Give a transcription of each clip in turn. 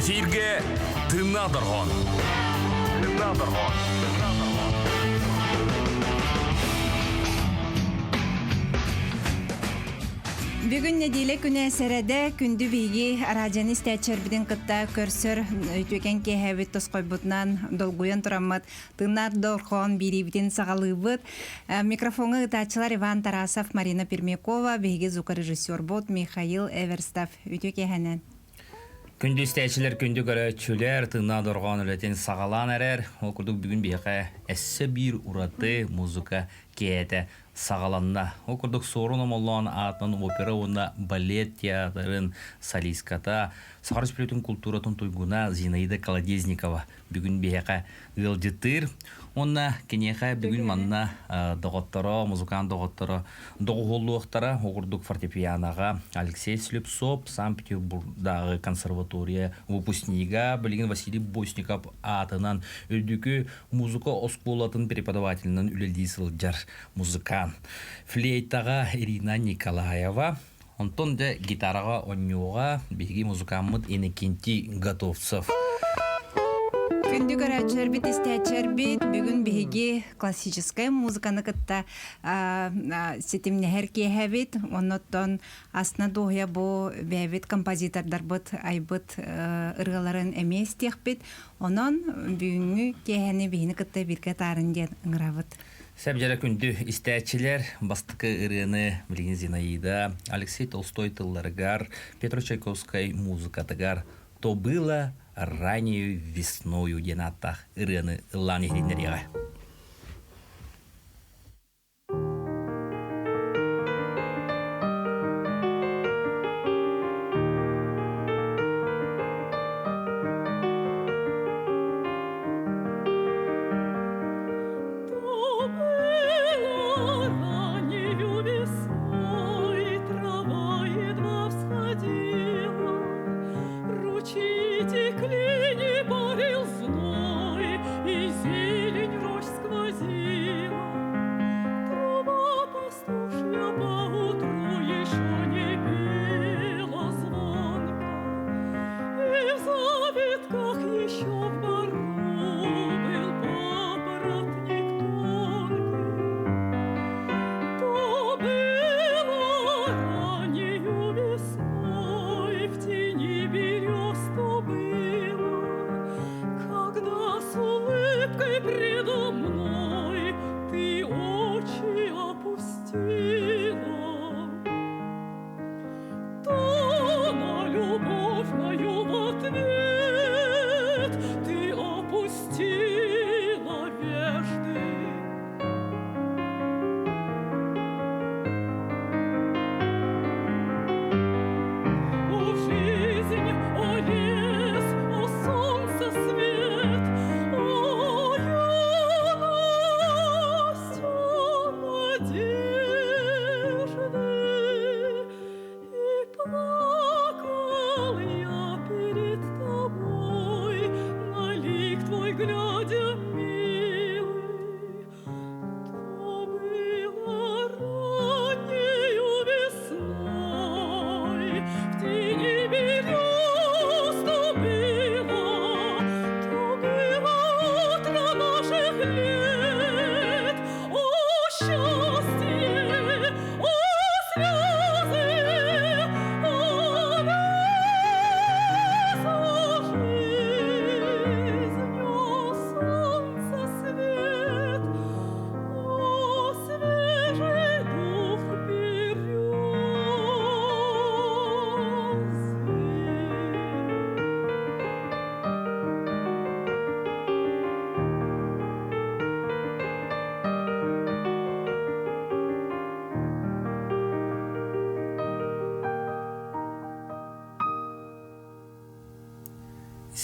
Эфирге тыңнадырған. Бүгін неделе күні сәрәді күнді бейге радианы істәтчербіден қытта көрсір өтөкен кехәбет тосқой бұтынан долгуян тұраммат тыңнар дорхон беребіден сағалыбыт. Микрофоны ұтатчылар Иван Тарасов, Марина Пермякова, бейге звукорежиссер бот Михаил Эверстав. Өтөкехәнен. Күнді істәйшілер, күнді көрәтшілер, тыңна дорған өлетен сағалан әрер. Ол күрдік бүгін бейқа әсі бір ұраты музыка кейеті сағаланна. Ол күрдік сорын омоллан атынан опера онна балет театрын солистката Сахар Республикатын культуратын туйгуна Зинаида Колодезникова бүгін бейқа ғылжытыр. Онна кенеха бүгін манна доғыттары, музыкан доғыттары, доғылуықтары оғырдық фортепианаға Алексей Слепцов, Санкт-Петербургдағы консерватория выпускнига білген Василий Босников атынан үлдікі музыка осколатын преподавателінің үлелдей сылджар музыкан. Флейтаға Ирина Николаева, онтон да гитараға оннуға беги музыкамыт Иннокентий Готовцев. Күнді көрәтшілер біт, істәтшілер біт, бүгін бейге классическая музыканы кітті сетімнәхер кейхәбет, оннаттан асына доғя бұ бәйбет композитордар бұт, айбыт ұрғаларын әмес тех біт, онан бүгінгі кейхәне бейіні кітті бірге тарын ден ұңырабыт. Сәбжәрі күнді істәтшілер бастықы ұрыны білген Зинаида, Алексей Толстой тылларыгар, Петр Чайковский музыкатыгар, то было раннею весною денаттах ұрыны ұлан ехренлеріға.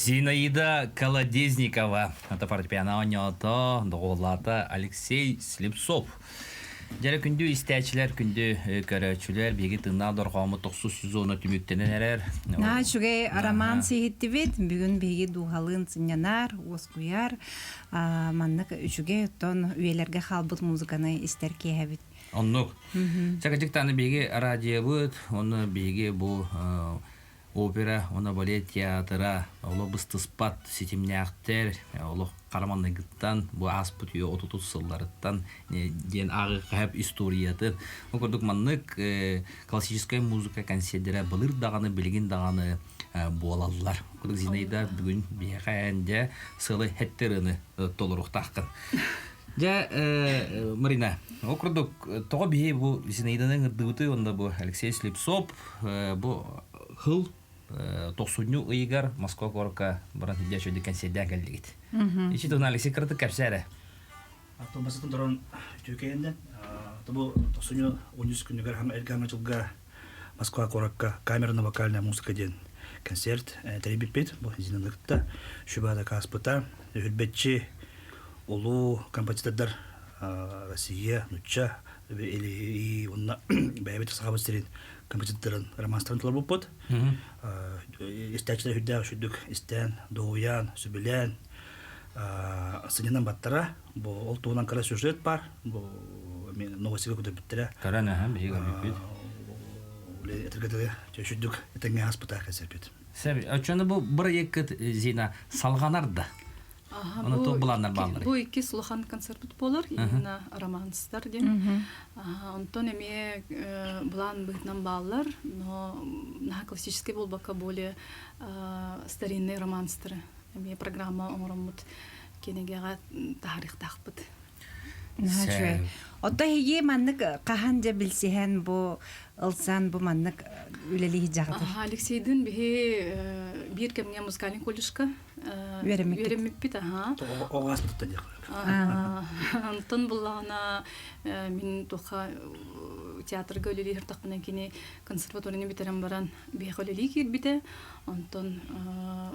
Зинаида Колодезникова, это фортепиано ойнады, доғылаты Алексей Слепцов. Жәрі күнді істәтшілер, күнді көрәтшілер, беге тыңна дұрғамы 90 сезоны түміктенен әрер. На, шүгей роман сейхетті бет, бүгін беге дуғалын цинянар, оскуяр, маннық шүгей ұттан үйелерге қалбыт музыканы істер кейхәбет. Оннық. Сәкәтіктаны беге радио бұд, оны беге бұл опера, она балет театра, оло быстыспат сетимняктер, оло караманныгыттан, бу аспут ю отутут сылларыттан, ден ағы қайып историятын. Окурдук маннык классическая музыка консердері былыр дағаны, білген дағаны болалылар. Окурдук Зинаида бүгін бияқайында сылы хеттеріні толыруқтаққын. Ja, Marina, окурдук тоға бие бу Зинаиданың ырдыбыты, онда бу Алексей Слепцов, бу хыл 90 ыйгар Москва корка баран хидяшөйді консерден кәлдігіт. Ичи туғын Алексей кырды кәпсәрі? Автобасытын тұран түйкейінден, бұл 90 күнігер хам әлгәмі жылға Москва коракка камерно-вокальная музыка ден концерт тәребетпет, бұл Зинаидағытта, шүбада каспыта, үлбетчі Улу композитордар Россия, Нуча, или онна бәйбет сахабы стерин композиторын романстарын тұлар болып бұд. Истәчілер хүдді шүддік Истән, Доуян, Сүбілән, Сыненан баттара. Ол туғынан қара сюжет бар. Новосиға күді біттірі. Каран әхем бейгі бейбет. Әтіргедігі шүддік әтіңе аспыта кәсербет. Сәбі, өтшені бұл бір екіт Зина салғанарды. Оны то буланнар баллар. Бу икки сулахан концерт болар, именно романстар ден. Онтон эме булан бытнан баллар, но на классический болбака более старинные романстары. Эме программа оңромут кенегега тарих тахпыт. Отто хиги маннык кахан же билсиһен бу ылсан бу маннык үлелиһи жагытыр. Алексейдин бихи бир кемге музыкалин коллежка вереммиппит, Оғас бұтта дек. Антон буллана мин туха театрга үлелиһир тақпынан кини консерваторияны битерен баран бихи үлелиһи кирбите. Антон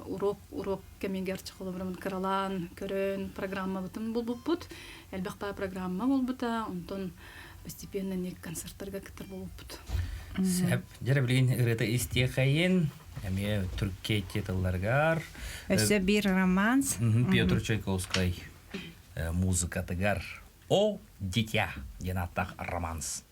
урок кемегер чықылы барамын каралан, көрөн программа бутын болбуппут. Әлбәқ па программа болбута, антон постепенно не концерттарға кітір болбут. Сәп, жәрі білген ұрыты истеқайын, әме түркке тетілларғар. Өсі бір романс. Петр Чайковский музыкатыгар. О, дитя, денаттақ романс.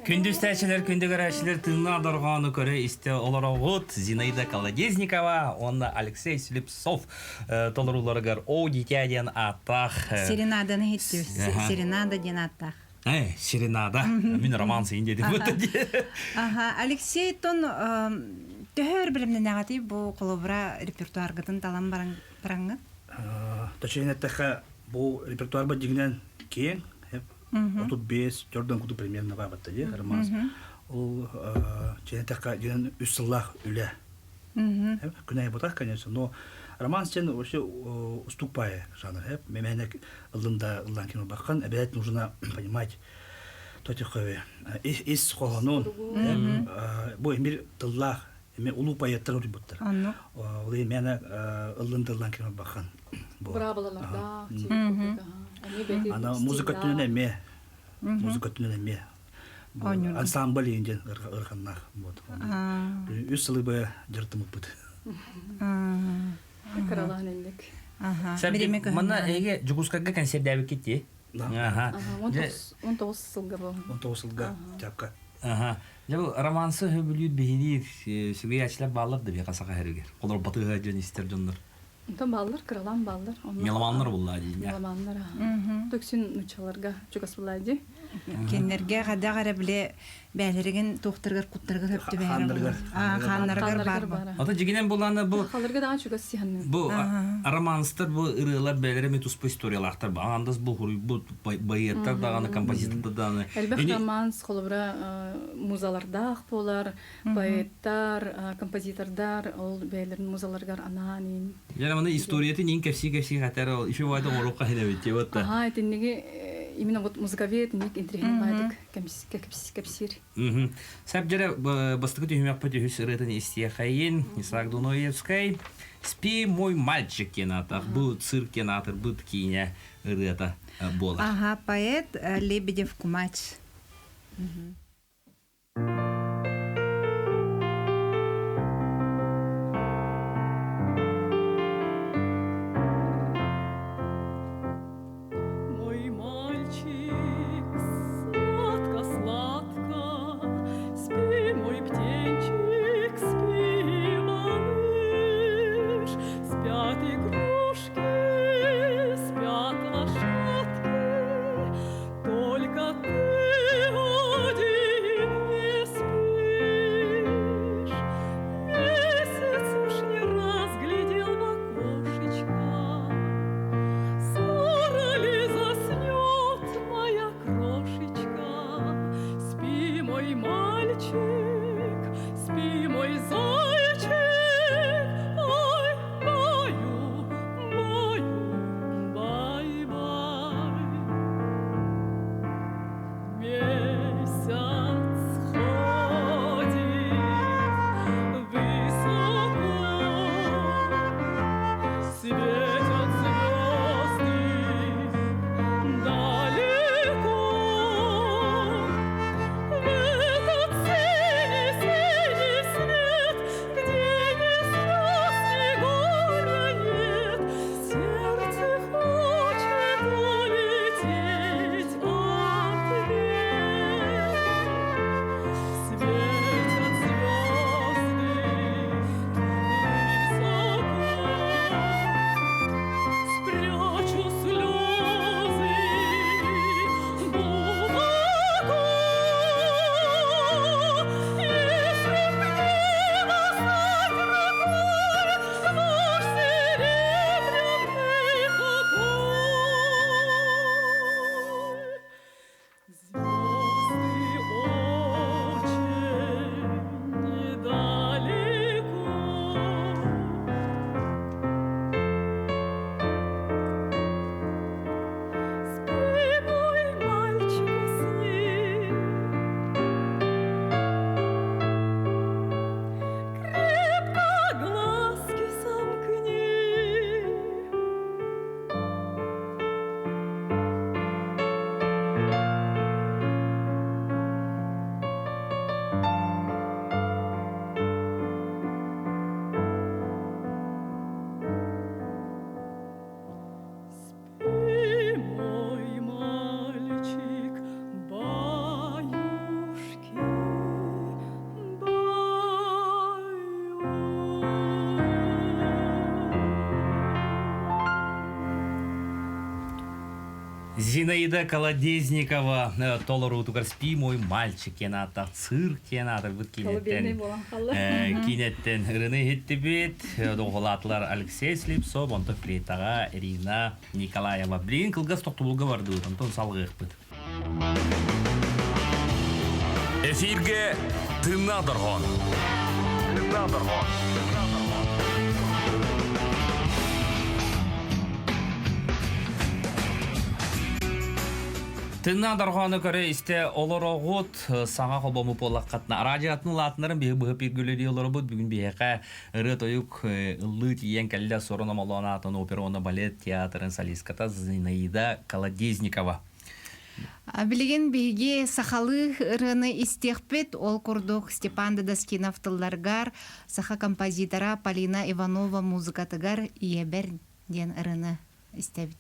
Күндүстәчелер, күндүгәрәчләр тынна дорганы көрә истә олорогот Зинаида Колодезникова, онна Алексей Слепцов толыруларыгар о дитя ден атах. Серенаданы хиттү. Серенада ден аттах. Серенада. Мин роман син дедим. Ага, Алексей тон төхөр билимне негатив бу колобра репертуаргытын талан бараңга. Точнее, это бу репертуар ба дигнен кең, отут бес, жордан куду примерно бабатта де, романс. Ол ченетака дигнен үссыллах үле. Күнәй ботах, конечно, но романс чен вообще уступая жанр. Меменек ылында ылдан кино баккан, обязательно нужно понимать то тихове. Из холанун, бу эмир тыллах, эме улу паяттар ори буттар. Ол эмена ылында ылдан кино баккан. Бравалар, да. Ана музыка түнен эме. Музыка түнен эме. Ансамбль инден ырганнах. Үс сылы бая жыртымык бут. Каралан элдик. Мана эге жугускага концерт дәбек кетти. Ага. 19 сылга бу. 19 сылга жапка. Ага. Жабы романсы хөбүлүт бехилир, сүгөячлар баллар да бекасага хәргер. Колор батыга жөн истер жоннор. Онтон баллар, кыралан баллар. Меломаннар булла дейин. Меломаннар. Төксүн нучаларга чугас булайды. Кеннерге гада гара биле бәлереген тохтыргар куттыргар хөптү бәһәр. Ханнаргар бар. Ата жигенен буланы бу Халарга да чугас сиһанны. бу романстар бу ырылар бәлереме туспа историялактар. Андас бу хуруй бу байыттар даганы композитордар даганы. Әлбәттә романс холобра музаларда болар, поэттар, композитордар, ол бәйләрен музаларга ананин. Яна мына историяты нин кепси хатар ул ише вайда орукка хәләбет вот. Ага, этинеге именно вот музыковед ник интриган байдык кепсир. Сабжара бастыгы түймәк пәте хүсіретін истия қайын, Исаак Дуноевскай, «Спи, мой мальчик» кенатақ, бұл цирк кенатыр, бұл кейіне ұрыта болар. Ага, поэт Лебедев Кумач. Только ты один Зинаида Колодезникова толору тугар спи мой мальчик кената цирк кената бут Колыбельный кинеттен болан халлы. кинеттен ырыны хиттибит доголатлар Алексей Слепцов онто флейтага Ирина Николаева блин кылгас токтулуга барды онтон салгыкпыт. Эфирге тыннадыргон. Тынна дарганы көрө исте олорогут сага хобому полаккатна радиатын латнарын бе бу пиргүлөри олоробут бүгүн бияка ыры тоюк ыллы тиен калда сорона молонатын оперона балет театрын солистката Зинаида Колодезникова. Билеген биги сахалы ырыны истехпет ол курдук Степан Доскинов тылларгар саха композитора Полина Иванова музыкатыгар иебер ден ырыны истебит.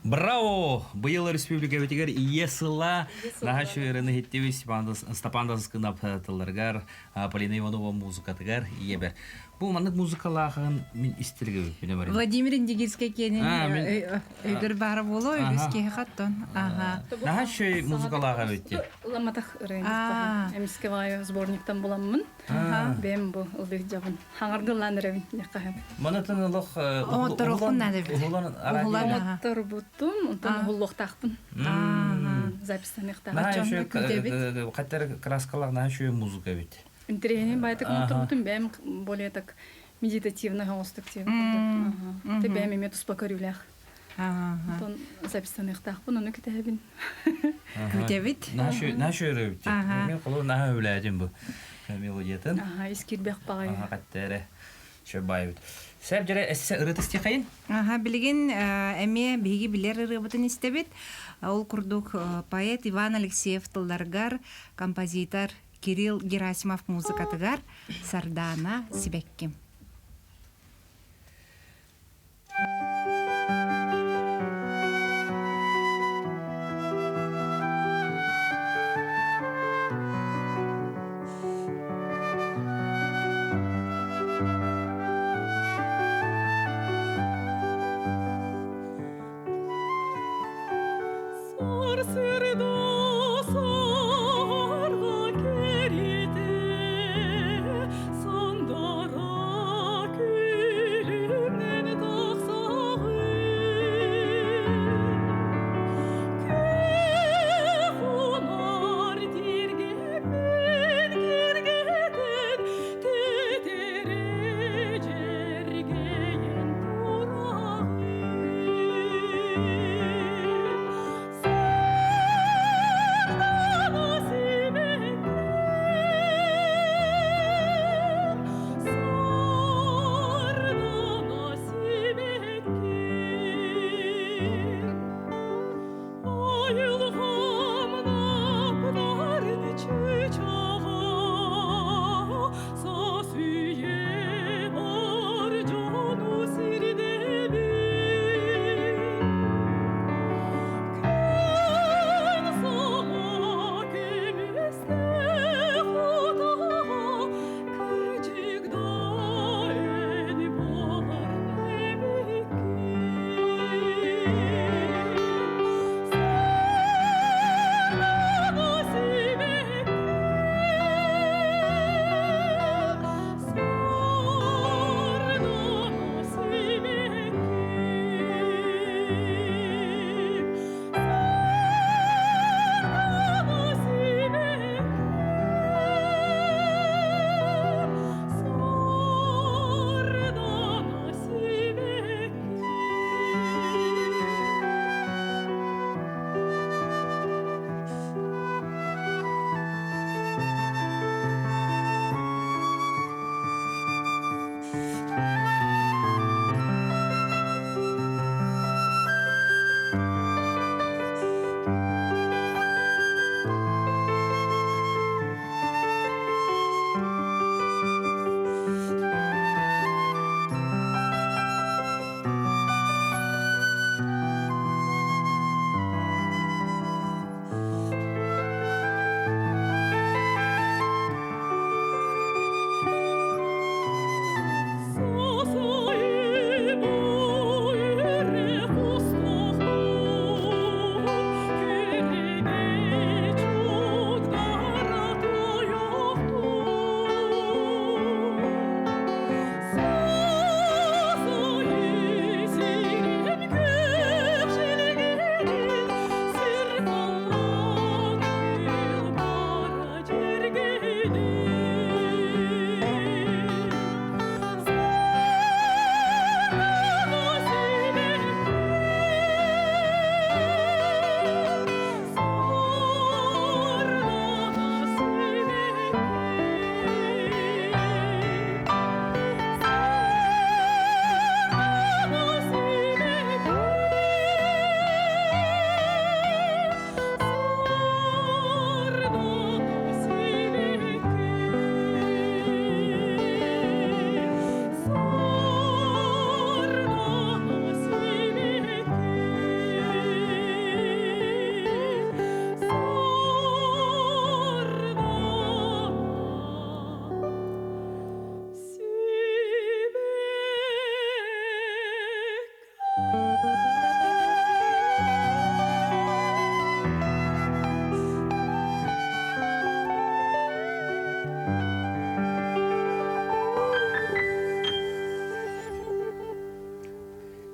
Браво! быйыл республика бетигер иесыла наха шырыны хиттеби Стапандас кынап тылларгар Полина Иванова музыкатыгар иебер. Бу маннык музыкалахын мен истерге билемер. Владимир Индигирский кенен мен- өйгөр бары боло өйгөскө хаттон. Ага. Наха шый музыкалаха бетти. Ламатах А. районда эмискевай сборниктан буламмын. Бем бу ылдык жабын. Хаңардылан ревин якаһым. Манатын лох Оторохун надо бит. Ухулан, ага. Торбутун, онтон хуллохтахпын. Запистан якта. наха шый күнтебит. каттар краскалар наха шый музыка бит. Интерьерин байтак моторбутун бем более так медитативно гаустактив. Ты бем имет успокоюлях. Ага. Онтон запистан яктахпын, ону китебин. Күтебит. Наха шый бит. Ага. Мен колу наха өләдим бу мелодиятын. Искирбек багай. Каттары шый байбит. Сәп жере эссе ырытысты кайын? Ага, билген эме биги билер рыбытын истебит. Ол курдук поэт Иван Алексеев тылдаргар, композитор Кирилл Герасимов музыкатыгар, Сардана Сибекким. Сарга керите, сандара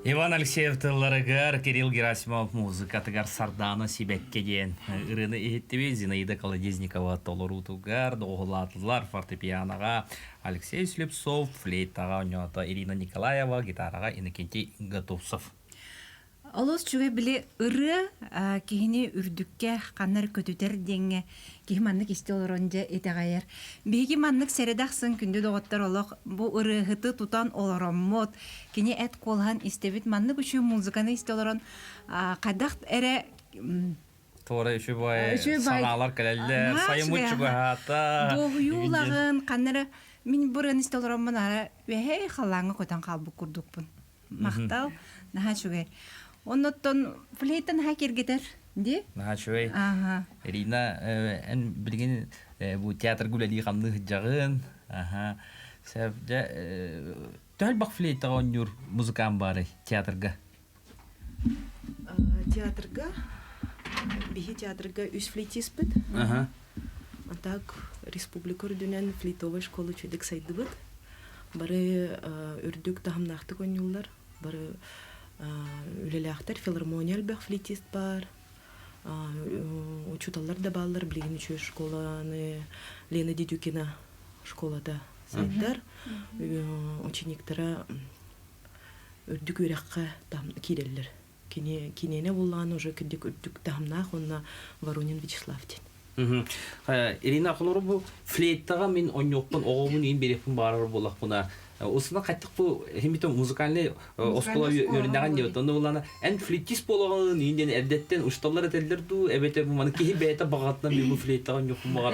Иван Алексеев тылларыгар, Кирилл Герасимов музыка тыгар сардана сибекке ден. Ирыны ихеттебе Зинаида Колодезникова толорутугар, доғылатылар фортепианаға, Алексей Слепцов, флейтаға, Ирина Николаева, гитараға, Иннокентий Готовцов. Олос чугай биле ыры кихини үрдүкке каннар көтүтер деңе кихи маннык истелоронжа этегайер. Биги маннык середахсын күндү доготтор олох бу ыры хыты тутан олороммот. Кини эт колхан истебит маннык үчү музыканы истелорон кадах эре Тора үші бай саналар кәлелер, сайымыт чугахата. Доғуюлагын каннары мин бурын истелоронмун ара вехе халаңы көтөн калбы курдукпун. Мактал наха чугай. Оннотон флейтан хакергетер, ди? Нахачуэй. Ага. Ирина, эн билген бу театр гүләди камны хыджагын. Ага. Сәбдә тәл бак флейтага онюр музыкан бары театрга. Театрга биһи театрга үс флейтист бит. Ага. Так республика үрдүнен флейтовая школа чөдик сайдыбыт. Бары үрдүк тахымнакты конюллар, бары үлеләхтер филармония бах флейтист бар. Учуталлар да баллар билген үчү школаны Лена Дедюкина школада сайдар. Учениктера үрдүк үрәккә там киреллер. Кинене булган уже кидик үрдүк тамнах онна Воронин Вячеслав ден. Ирина Холору бу флейттага мен оньокпун огомун ин берепин барар болак буна. Осына кайттык бу химитон музыкальный оскола йөрүндөгөн деп онда булана эн флейтист болгон инден эрдеттен ушталлар этелдер ду эбете бу маны кихи бета багатна бу флейттага оньокпун багар.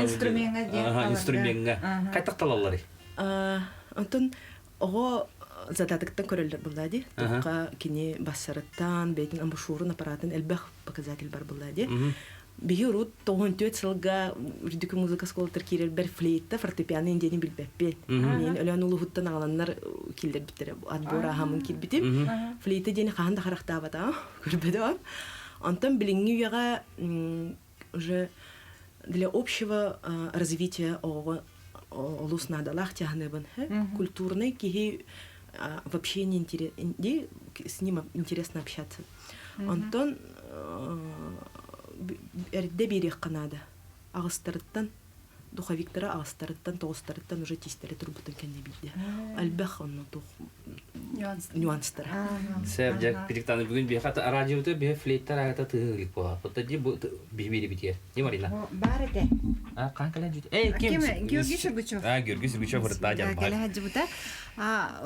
Инструментга. Кайттык талаллары. Антон ого задатыктан көрөлөр булады. Тукка кини бассараттан бетин амбушурун аппаратын элбэх показатель бар булады. Бигерут тоон төт сылга үрдүк музыка школалар кирер бер флейта фортепиано индени билбеппен. Мен өлөн улуһуттан аланнар килдер битере отбора хамын килбитим. Флейта дени ханда характабата көрбөдө. Антон билинги яга уже для общего развития олус надалах тягнебен, культурный кихи вообще не интересно, с ним интересно общаться. Антон эрде берег канада. Агыстырыттан, духовиктора агыстырыттан, тоғыстырыттан уже тистері турбутын кәнне білді. Әлбәқ онны тух нюанстар. Сәбдәк пиректаны бүгін бейхаты радиода бей флейттар ағата тығылық боға. Бұтта де бұл бейбері бітер. Не Марина? Бар эте. Қанқалан жүді? Кем? Георгий Сергучев. Георгий Сергучев ұрытта жан бар. Кәлі хаджы бұта.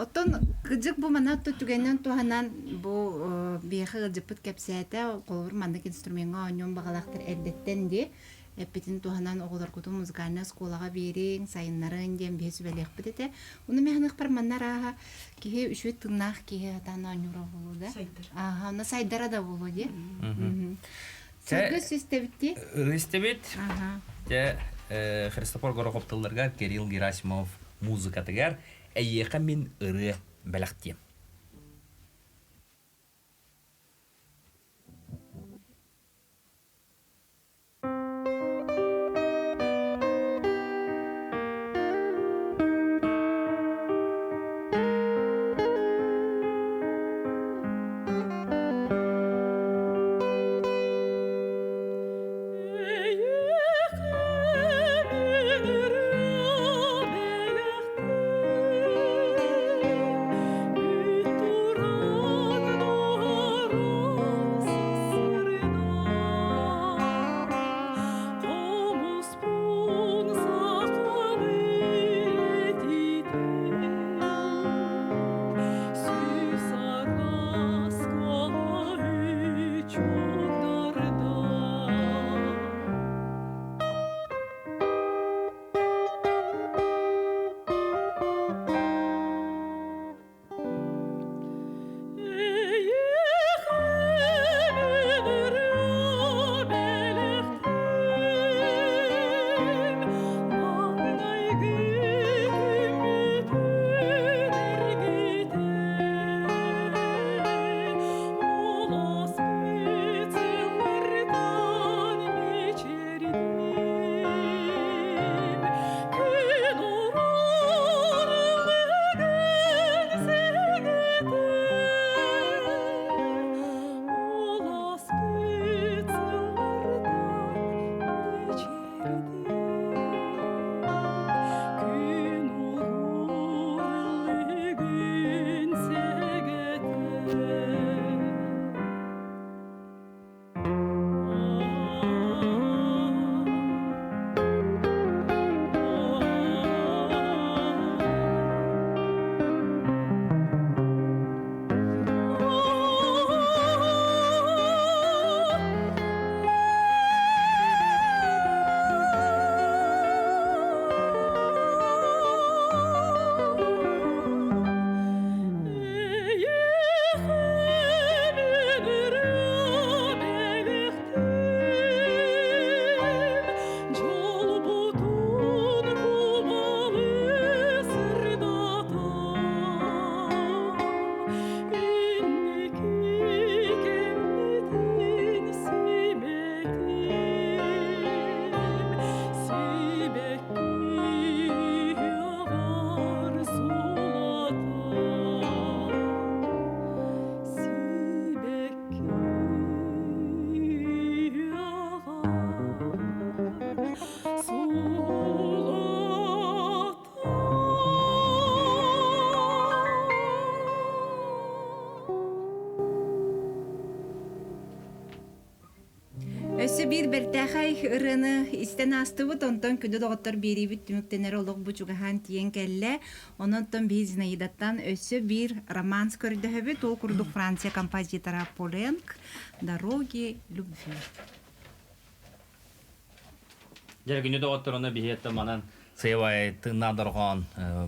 Оттон кыджык бу мана түгеннен туһанан бу бейхы кыджыпыт кәпсәтә қолыр мандык инструментға оньон бағалақтыр әрдеттен де эппитин туһанан оғылар күту музыкальная школаға берең сайыннарын дем бейсі бәлек бітеті. Уны мәхінік бір маннар аға кеге үшөт тыңнақ кеге атаны оньура болу да? Сайдар. Ага, оны сайдара да болу де. Сөргөс істебітті? Истебет. Христофор Горохоптыларға Кирилл Герасимов музыка тігер әйеқа мен ұры бәліқтем. Өссө бир бертахай ырыны истен астыбыт, онтон күдө доғыттар берибит түмүктенер олог бучугахан тиен келле. Онтон биз Зинаидаттан өссө бир романс көрдөһөбүт, ол курдук Франция композитора Поленк «Дороги любви». Жәргүнү доғыттарына бихетті манан сыйвай тыңнадырған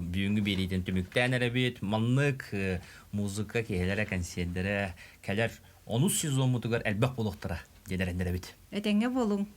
бүйінгі берейтін түміктен әрәбет, маннык музыка кейлері, консердері, кәлер 10 сезон мұтығар әлбәқ болуқтыра дедерендер әбет. Этеңе болуң.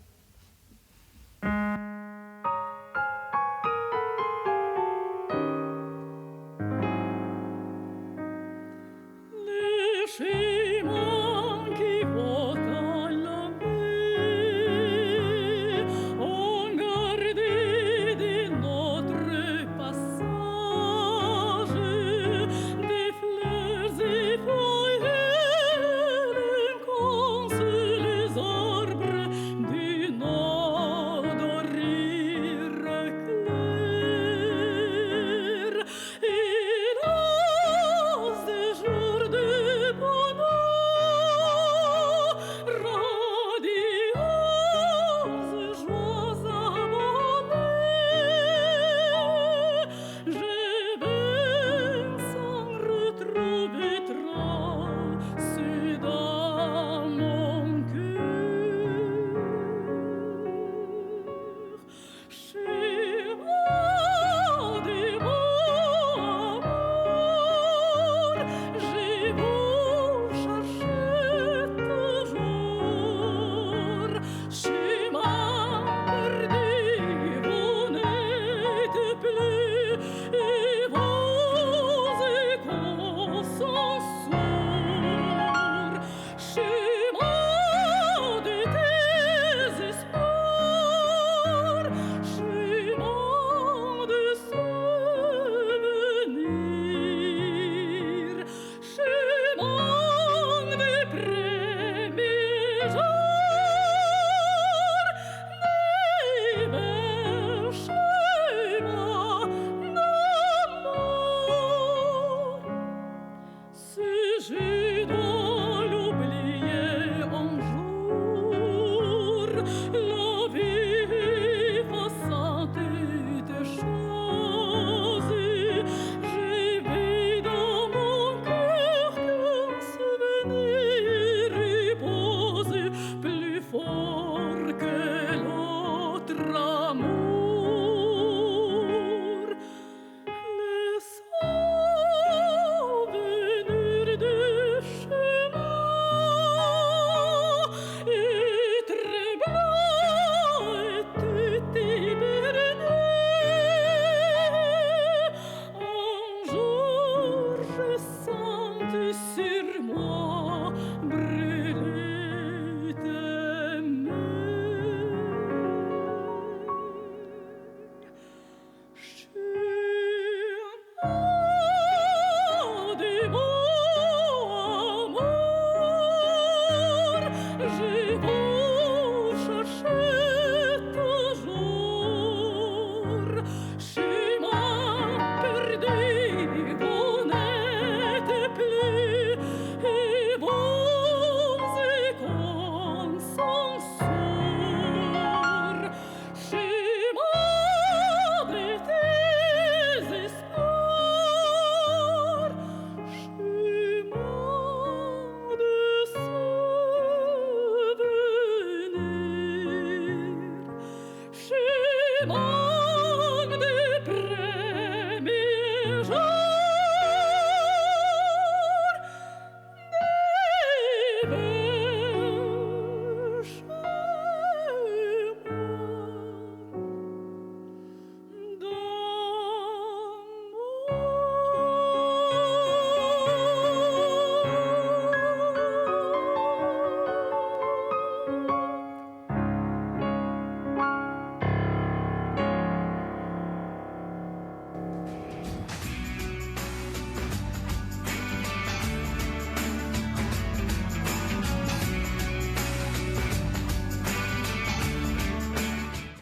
Shema